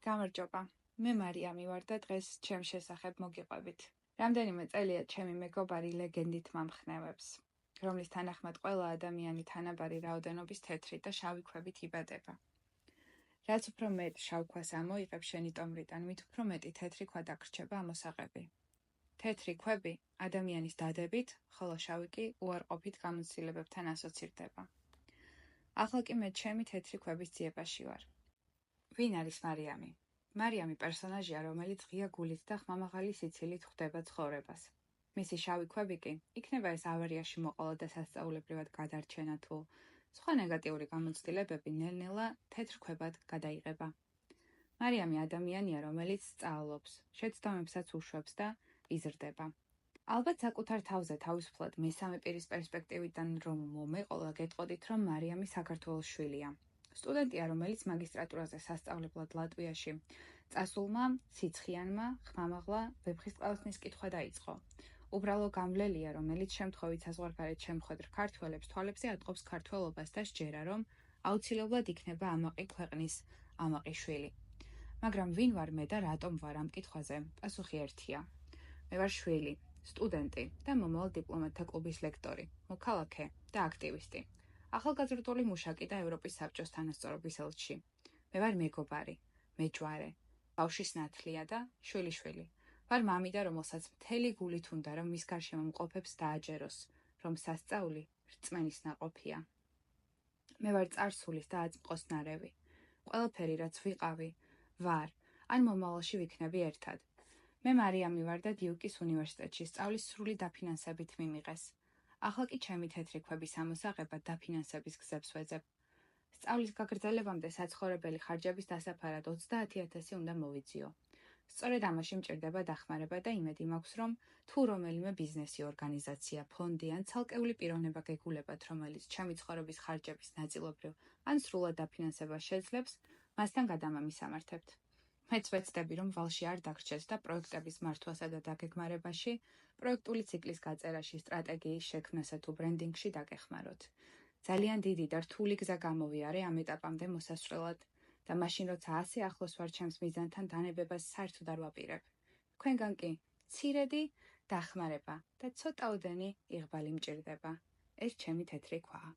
გამარჯობა, მე მარიამი ვარ და დღეს ჩემს შესახებ მოგიყვებით. რამდენიმე წელია ჩემი მეგობარი ლეგენდით მომხნევებს, რომლის თანახმად ყველა ადამიანი თანაბარი რაოდენობის თეთრი და შავი ქვებით იბადება. რაც უფრო მეტ შავ ქვას ამოიღებ შენი ტომრიდან, მით უფრო მეტი თეთრი ქვა დაგრჩება ამოსაღები. თეთრი ქვები ადამიანის დადებით, ხოლო შავი კი უარყოფით გამოცდილებებთან ასოცირდება. ახლა კი მე ჩემი თეთრი ქვების ძიებაში ვარ. ვინ არის მარიამი? მარიამი პერსონაჟია, რომელიც ღია გულით და ხმამაღალი სიცილით ხვდება ცხოვრებას. მისი შავი ქვები კი, იქნება ეს ავარიაში მოყოლა და სასწაულებრივად გადარჩენა თუ სხვა ნეგატიური გამოცდილებები ნელ-ნელა თეთრ ქვებად გადაიღება. მარიამი ადამიანია, რომელიც სწავლობს, შეცდომებსაც უშვებს და იზრდება. ალბათ საკუთარ თავზე თავისუფლად მესამე პირის პერსპექტივიდან რომ მომეყოლა, გეტყოდით, რომ მარიამი საქართველოს შვილია. სტუდენტია, რომელიც მაგისტრატურაზე სასწავლებლად ლატვიაში წასულმა სიცხიანმა ხმამაღლა ვეფხისტყაოსნის კითხვა დაიწყო. უბრალო გამვლელია, რომელიც შემთხვევით საზღვარგარეთ შემხედრ ქართველებს თვალებზე ატყობს ქართველობას და სჯერა, რომ აუცილებლად იქნება ამაყი ქვეყნის ამაყი შვილი. მაგრამ ვინ ვარ მე და რატომ ვარ ამ კითხვაზე? პასუხი ერთია. მე ვარ შვილი, სტუდენტი და მომავალ დიპლომატთა კლუბის ლექტორი, მოქალაქე და აქტივისტი. ახალგაზრდული მუშაკი და ევროპის საბჭოს თანასწორობის ელჩი. მე ვარ მეგობარი, მეჯვარე, ბავშვის ნათლია და შვილი. ვარ მამიდა, რომელსაც მთელი გულით უნდა, რომ მის გარშემო მყოფებს დააჯეროს, რომ სასწაული რწმენის ნაყოფია. მე ვარ წარსულის და აწმყოს ნარევი. ყველაფერი, რაც ვიყავი, ვარ, ან მომავალში ვიქნები ერთად. მე მარიამი ვარ და დიუკის უნივერსიტეტში სწავლის სრული დაფინანსებით მიმიღეს. ახლა კი ჩემი თეთრი ქვების ამოსაღებად დაფინანსების გზებს ვეძებ. სწავლის გაგრძელებამდე საცხოვრებელი ხარჯების დასაფარად 30,000 უნდა მოვიძიო. სწორედ ამაში მჭირდება დახმარება და იმედი მაქვს, რომ თუ რომელიმე ბიზნესი, ორგანიზაცია, ფონდი ან ცალკეული პიროვნება გეგულებათ, რომელიც ჩემი ცხოვრების ხარჯების ნაწილობრივ ან სრულად დაფინანსებას შეძლებს, მასთან გადამამისამართებთ. მეც ვეცდები, რომ ვალში არ დაგრჩეთ და პროექტების მართვასა და დაგეგმარებაში, პროექტული ციკლის გაწერაში, სტრატეგიის შექმნასა თუ ბრენდინგში დაგეხმაროთ. ძალიან დიდი და რთული გზა გამოვიარე ამ ეტაპამდე მოსასწრელად და მაშინ, როცა ასე ახლოს ვარ ჩემს მიზანთან, დანებებას საერთოდ არ ვაპირებ. თქვენგან კი მცირედი დახმარება და ცოტაოდენი იღბალი მჭირდება. ეს ჩემი თეთრი ქვაა.